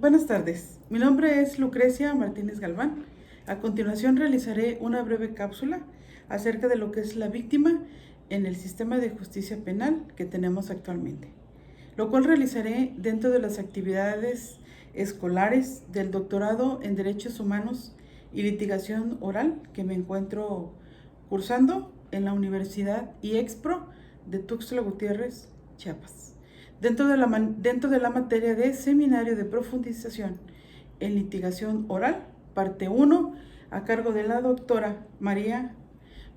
Buenas tardes, mi nombre es Lucrecia Martínez Galván. A continuación realizaré una breve cápsula acerca de lo que es la víctima en el sistema de justicia penal que tenemos actualmente, lo cual realizaré dentro de las actividades escolares del doctorado en Derechos Humanos y Litigación Oral que me encuentro cursando en la Universidad IEXPRO de Tuxtla Gutiérrez, Chiapas. Dentro de la materia de Seminario de Profundización en Litigación Oral, parte 1, a cargo de la doctora María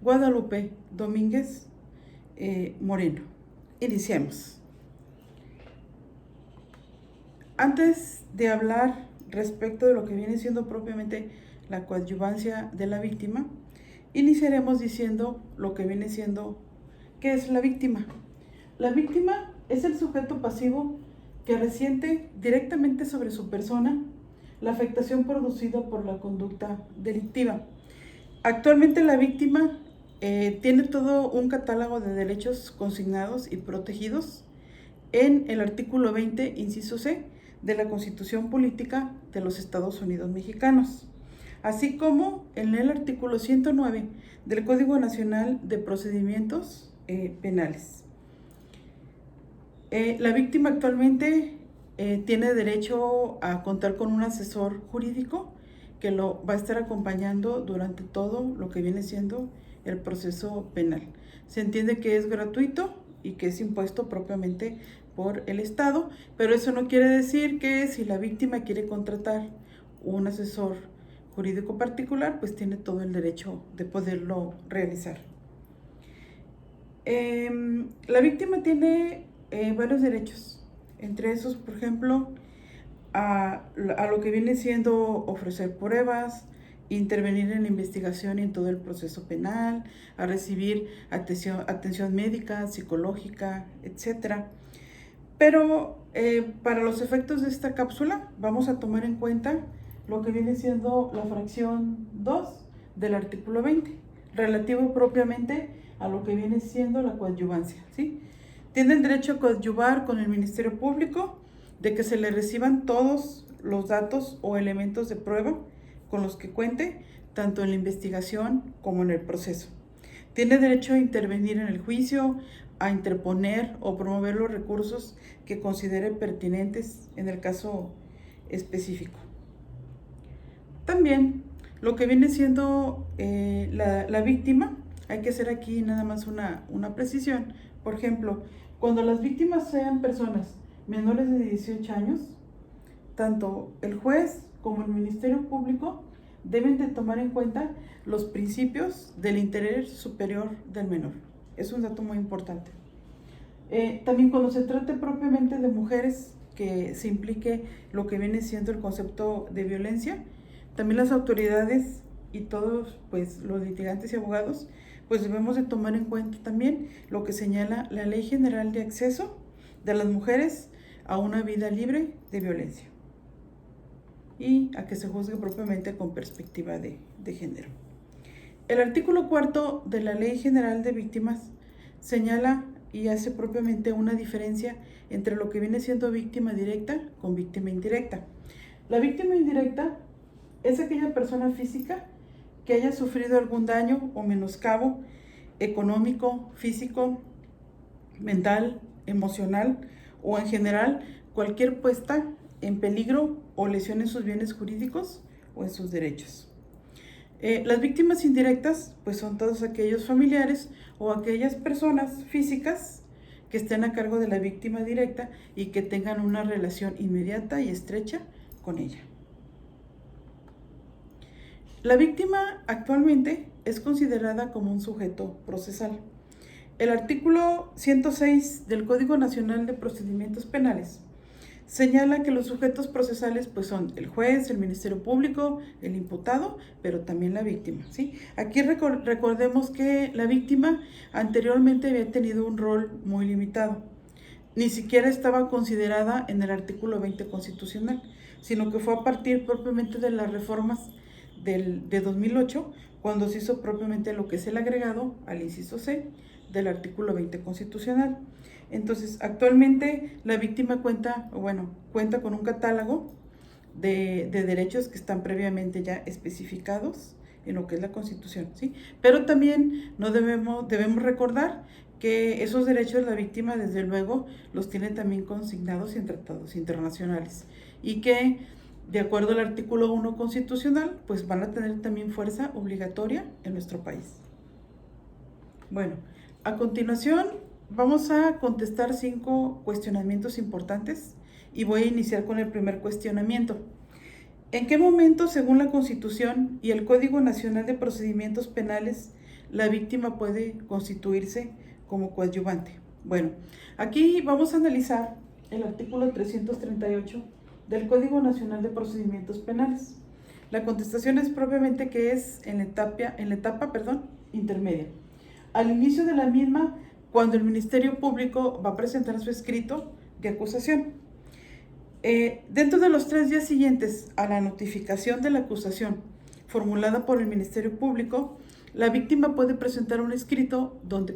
Guadalupe Domínguez Moreno. Iniciemos. Antes de hablar respecto de lo que viene siendo propiamente la coadyuvancia de la víctima, iniciaremos diciendo lo que viene siendo, ¿qué es la víctima? La víctima es el sujeto pasivo que resiente directamente sobre su persona la afectación producida por la conducta delictiva. Actualmente la víctima tiene todo un catálogo de derechos consignados y protegidos en el artículo 20, inciso C, de la Constitución Política de los Estados Unidos Mexicanos, así como en el artículo 109 del Código Nacional de Procedimientos Penales. La víctima actualmente tiene derecho a contar con un asesor jurídico que lo va a estar acompañando durante todo lo que viene siendo el proceso penal. Se entiende que es gratuito y que es impuesto propiamente por el Estado, pero eso no quiere decir que si la víctima quiere contratar un asesor jurídico particular, pues tiene todo el derecho de poderlo realizar. La víctima tiene varios derechos, entre esos, por ejemplo, a lo que viene siendo ofrecer pruebas, intervenir en la investigación y en todo el proceso penal, a recibir atención médica, psicológica, etc. Pero para los efectos de esta cápsula vamos a tomar en cuenta lo que viene siendo la fracción 2 del artículo 20, relativo propiamente a lo que viene siendo la coadyuvancia, ¿sí? Tiene el derecho a coadyuvar con el Ministerio Público de que se le reciban todos los datos o elementos de prueba con los que cuente, tanto en la investigación como en el proceso. Tiene derecho a intervenir en el juicio, a interponer o promover los recursos que considere pertinentes en el caso específico. También lo que viene siendo la víctima, hay que hacer aquí nada más una precisión. Por ejemplo, cuando las víctimas sean personas menores de 18 años, tanto el juez como el Ministerio Público deben de tomar en cuenta los principios del interés superior del menor. Es un dato muy importante. También cuando se trate propiamente de mujeres que se implique lo que viene siendo el concepto de violencia, también las autoridades y todos pues los litigantes y abogados pues debemos de tomar en cuenta también lo que señala la Ley General de Acceso de las Mujeres a una vida libre de violencia y a que se juzgue propiamente con perspectiva de género. El artículo 4 de la Ley General de Víctimas señala y hace propiamente una diferencia entre lo que viene siendo víctima directa con víctima indirecta. La víctima indirecta es aquella persona física que haya sufrido algún daño o menoscabo económico, físico, mental, emocional o en general cualquier puesta en peligro o lesión en sus bienes jurídicos o en sus derechos. Las víctimas indirectas pues son todos aquellos familiares o aquellas personas físicas que estén a cargo de la víctima directa y que tengan una relación inmediata y estrecha con ella. La víctima actualmente es considerada como un sujeto procesal. El artículo 106 del Código Nacional de Procedimientos Penales señala que los sujetos procesales pues son el juez, el Ministerio Público, el imputado, pero también la víctima, ¿sí? Aquí recordemos que la víctima anteriormente había tenido un rol muy limitado. Ni siquiera estaba considerada en el artículo 20 constitucional, sino que fue a partir propiamente de las reformas de 2008, cuando se hizo propiamente lo que es el agregado al inciso C del artículo 20 constitucional. Entonces, actualmente la víctima cuenta con un catálogo de derechos que están previamente ya especificados en lo que es la Constitución, ¿sí? Pero también no debemos recordar que esos derechos la víctima, desde luego, los tiene también consignados en tratados internacionales y que, de acuerdo al artículo 1 constitucional, pues van a tener también fuerza obligatoria en nuestro país. Bueno, a continuación vamos a contestar 5 cuestionamientos importantes y voy a iniciar con el primer cuestionamiento. ¿En qué momento, según la Constitución y el Código Nacional de Procedimientos Penales, la víctima puede constituirse como coadyuvante? Bueno, aquí vamos a analizar el artículo 338 del Código Nacional de Procedimientos Penales. La contestación es propiamente que es en la etapa intermedia. Al inicio de la misma, cuando el Ministerio Público va a presentar su escrito de acusación. Dentro de los 3 días siguientes a la notificación de la acusación formulada por el Ministerio Público, la víctima puede presentar un escrito donde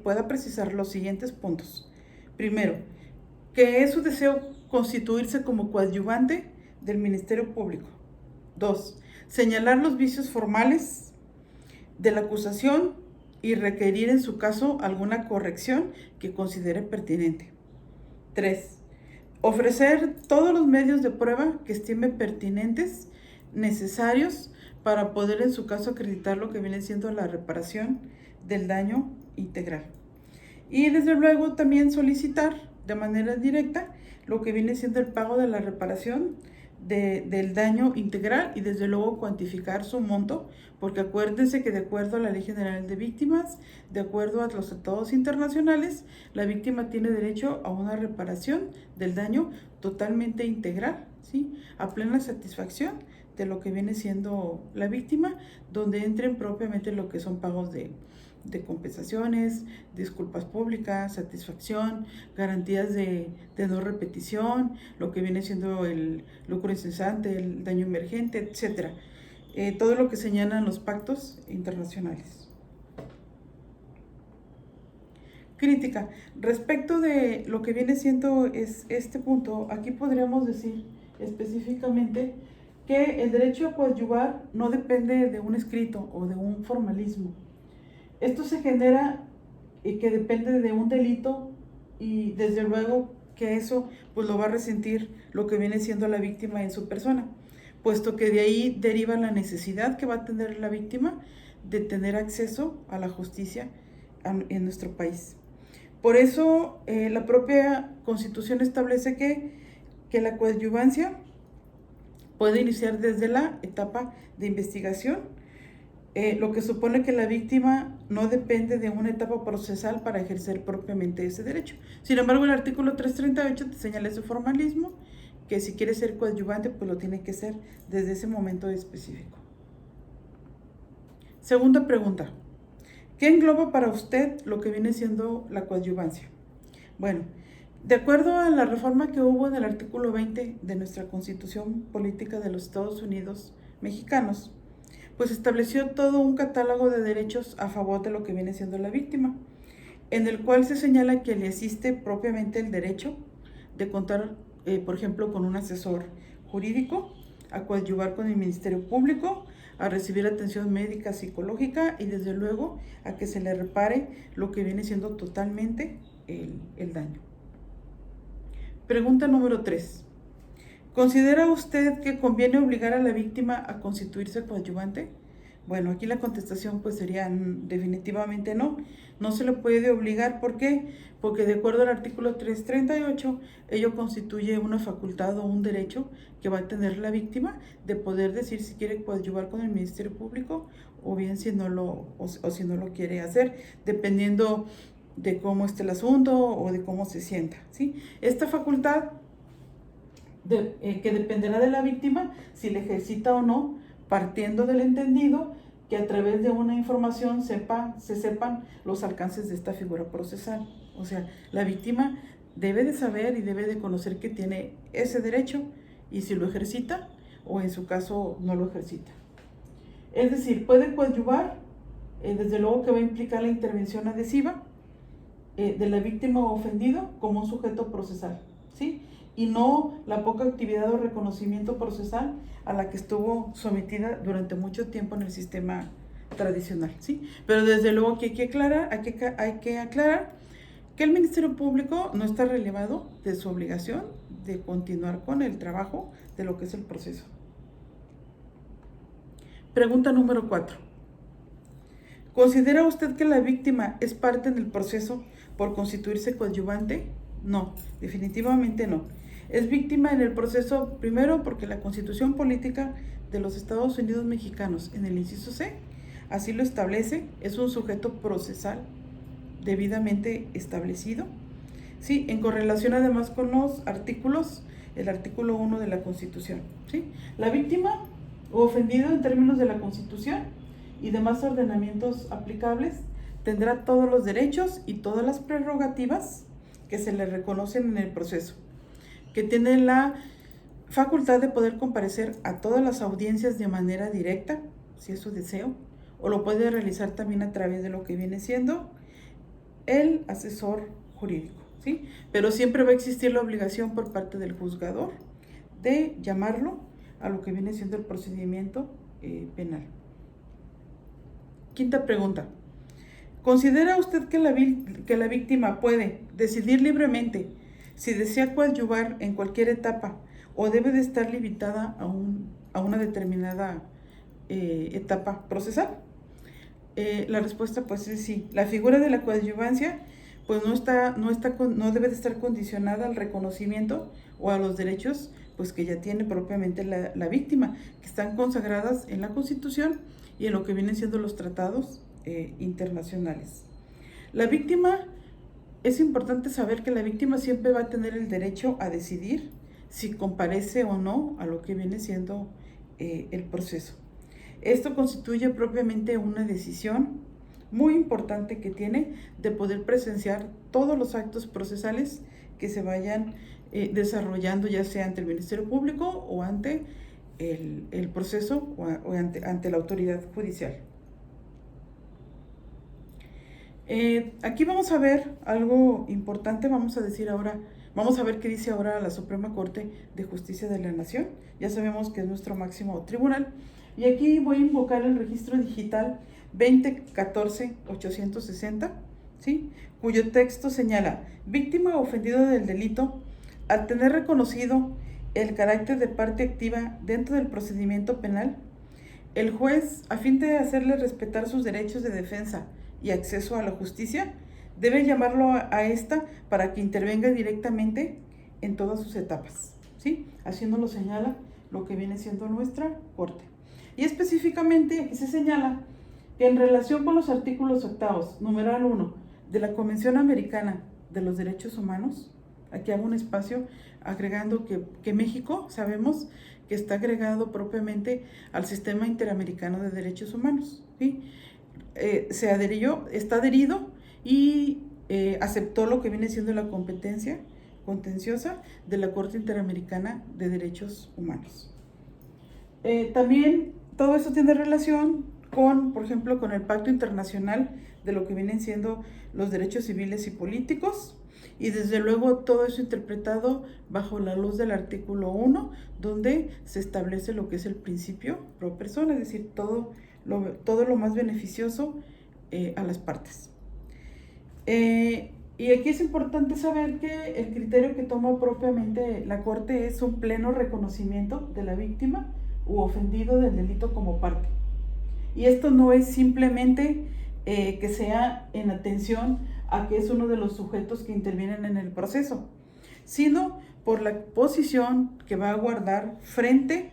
pueda precisar los siguientes puntos. Primero, que es su deseo constituirse como coadyuvante del Ministerio Público. 2, señalar los vicios formales de la acusación y requerir en su caso alguna corrección que considere pertinente. 3, ofrecer todos los medios de prueba que estime pertinentes, necesarios, para poder en su caso acreditar lo que viene siendo la reparación del daño integral. Y desde luego también solicitar de manera directa lo que viene siendo el pago de la reparación del daño integral y desde luego cuantificar su monto, porque acuérdense que de acuerdo a la Ley General de Víctimas, de acuerdo a los tratados internacionales, la víctima tiene derecho a una reparación del daño totalmente integral, ¿sí? A plena satisfacción de lo que viene siendo la víctima, donde entren propiamente lo que son pagos de compensaciones, disculpas públicas, satisfacción, garantías de no repetición, lo que viene siendo el lucro incesante, el daño emergente, etc. Todo lo que señalan los pactos internacionales. Crítica. Respecto de lo que viene siendo este punto, aquí podríamos decir específicamente que el derecho a coadyuvar no depende de un escrito o de un formalismo. Esto se genera y que depende de un delito y desde luego que eso pues lo va a resentir lo que viene siendo la víctima en su persona, puesto que de ahí deriva la necesidad que va a tener la víctima de tener acceso a la justicia en nuestro país. Por eso la propia Constitución establece que la coadyuvancia puede iniciar desde la etapa de investigación, lo que supone que la víctima no depende de una etapa procesal para ejercer propiamente ese derecho. Sin embargo, el artículo 338 te señala ese formalismo, que si quiere ser coadyuvante, pues lo tiene que ser desde ese momento específico. Segunda pregunta. ¿Qué engloba para usted lo que viene siendo la coadyuvancia? Bueno, de acuerdo a la reforma que hubo en el artículo 20 de nuestra Constitución Política de los Estados Unidos Mexicanos, pues estableció todo un catálogo de derechos a favor de lo que viene siendo la víctima, en el cual se señala que le asiste propiamente el derecho de contar, por ejemplo, con un asesor jurídico, a coadyuvar con el Ministerio Público, a recibir atención médica, psicológica y desde luego a que se le repare lo que viene siendo totalmente el daño. Pregunta número 3. ¿Considera usted que conviene obligar a la víctima a constituirse coadyuvante? Bueno, aquí la contestación pues sería definitivamente no. No se le puede obligar. ¿Por qué? Porque de acuerdo al artículo 338, ello constituye una facultad o un derecho que va a tener la víctima de poder decir si quiere coadyuvar con el Ministerio Público o bien si no lo quiere hacer, dependiendo de cómo esté el asunto o de cómo se sienta, ¿sí? Esta facultad que dependerá de la víctima si le ejercita o no, partiendo del entendido que a través de una información se sepan los alcances de esta figura procesal. O sea, la víctima debe de saber y debe de conocer que tiene ese derecho y si lo ejercita o en su caso no lo ejercita. Es decir, puede coadyuvar, desde luego que va a implicar la intervención adhesiva de la víctima o ofendido como un sujeto procesal, ¿sí? y no la poca actividad o reconocimiento procesal a la que estuvo sometida durante mucho tiempo en el sistema tradicional, ¿sí? Pero desde luego que hay que aclarar que el Ministerio Público no está relevado de su obligación de continuar con el trabajo de lo que es el proceso. Pregunta número 4. ¿Considera usted que la víctima es parte en el proceso por constituirse coadyuvante? No, definitivamente no. Es víctima en el proceso, primero, porque la Constitución Política de los Estados Unidos Mexicanos, en el inciso C, así lo establece, es un sujeto procesal debidamente establecido, ¿sí? En correlación además con los artículos, el artículo 1 de la Constitución, ¿sí? La víctima o ofendido en términos de la Constitución y demás ordenamientos aplicables tendrá todos los derechos y todas las prerrogativas que se le reconocen en el proceso, que tiene la facultad de poder comparecer a todas las audiencias de manera directa, si es su deseo, o lo puede realizar también a través de lo que viene siendo el asesor jurídico, ¿sí? Pero siempre va a existir la obligación por parte del juzgador de llamarlo a lo que viene siendo el procedimiento penal. Quinta pregunta. ¿Considera usted que la víctima puede decidir libremente si desea coadyuvar en cualquier etapa o debe de estar limitada a una determinada etapa procesal? La respuesta pues es sí. La figura de la coadyuvancia pues no debe de estar condicionada al reconocimiento o a los derechos pues que ya tiene propiamente la víctima, que están consagradas en la Constitución y en lo que vienen siendo los tratados internacionales. La víctima, es importante saber que la víctima siempre va a tener el derecho a decidir si comparece o no a lo que viene siendo el proceso. Esto constituye propiamente una decisión muy importante que tiene de poder presenciar todos los actos procesales que se vayan desarrollando, ya sea ante el Ministerio Público o ante el proceso o ante la autoridad judicial. Aquí vamos a ver algo importante, vamos a ver qué dice ahora la Suprema Corte de Justicia de la Nación. Ya sabemos que es nuestro máximo tribunal. Y aquí voy a invocar el registro digital 2014-860, ¿sí? Cuyo texto señala: víctima o ofendido del delito, al tener reconocido el carácter de parte activa dentro del procedimiento penal, el juez, a fin de hacerle respetar sus derechos de defensa y acceso a la justicia, debe llamarlo a esta para que intervenga directamente en todas sus etapas, ¿sí? Así nos lo señala lo que viene siendo nuestra Corte. Y específicamente aquí se señala que en relación con los artículos 8, numeral 1 de la Convención Americana de los Derechos Humanos, aquí hago un espacio agregando que México, sabemos que está agregado propiamente al Sistema Interamericano de Derechos Humanos, ¿sí? Está adherido y aceptó lo que viene siendo la competencia contenciosa de la Corte Interamericana de Derechos Humanos. También todo esto tiene relación con, por ejemplo, con el Pacto Internacional de lo que vienen siendo los derechos civiles y políticos, y desde luego todo eso interpretado bajo la luz del artículo 1, donde se establece lo que es el principio pro persona, es decir, todo lo más beneficioso a las partes. Y aquí es importante saber que el criterio que toma propiamente la Corte es un pleno reconocimiento de la víctima u ofendido del delito como parte. Y esto no es simplemente que sea en atención a que es uno de los sujetos que intervienen en el proceso, sino por la posición que va a guardar frente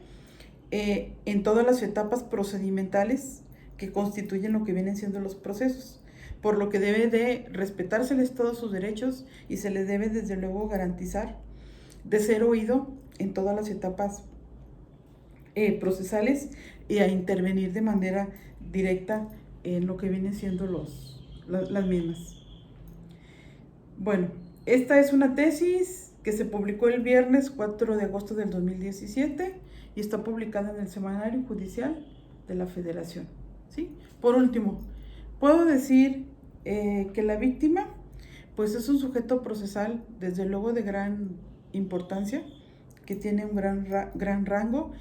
en todas las etapas procedimentales que constituyen lo que vienen siendo los procesos, por lo que debe de respetárseles todos sus derechos y se les debe desde luego garantizar de ser oído en todas las etapas procesales y a intervenir de manera directa en lo que vienen siendo las mismas. Bueno, esta es una tesis que se publicó el viernes 4 de agosto del 2017 y está publicada en el Semanario Judicial de la Federación, ¿sí? Por último, puedo decir que la víctima pues es un sujeto procesal desde luego de gran importancia, que tiene un gran rango,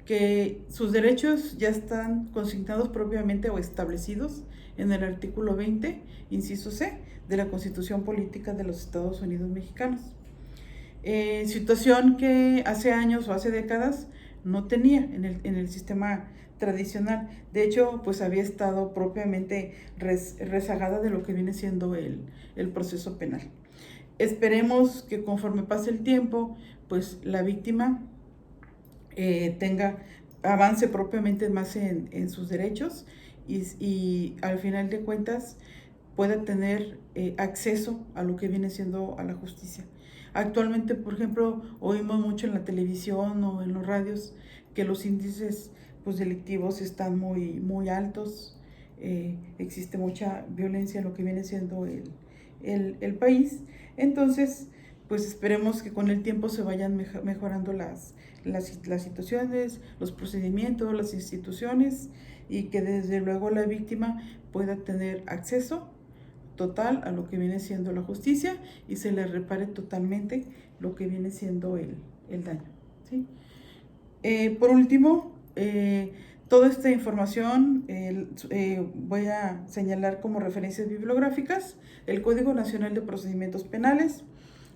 que sus derechos ya están consignados propiamente o establecidos en el artículo 20, inciso C, de la Constitución Política de los Estados Unidos Mexicanos. Situación que hace años o hace décadas no tenía en el sistema tradicional. De hecho, pues había estado propiamente rezagada de lo que viene siendo el proceso penal. Esperemos que conforme pase el tiempo, pues la víctima avance propiamente más en sus derechos y al final de cuentas pueda tener acceso a lo que viene siendo a la justicia. Actualmente, por ejemplo, oímos mucho en la televisión o en los radios que los índices pues, delictivos están muy altos, existe mucha violencia en lo que viene siendo el país. Entonces, pues esperemos que con el tiempo se vayan mejorando las situaciones, los procedimientos, las instituciones y que desde luego la víctima pueda tener acceso total a lo que viene siendo la justicia y se le repare totalmente lo que viene siendo el daño, ¿sí? Por último, toda esta información voy a señalar como referencias bibliográficas el Código Nacional de Procedimientos Penales,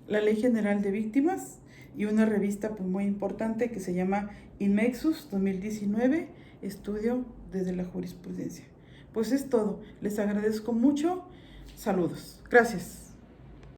la Ley General de Víctimas y una revista pues, muy importante que se llama Inmexus 2019, Estudio desde la Jurisprudencia. Pues es todo. Les agradezco mucho. Saludos. Gracias.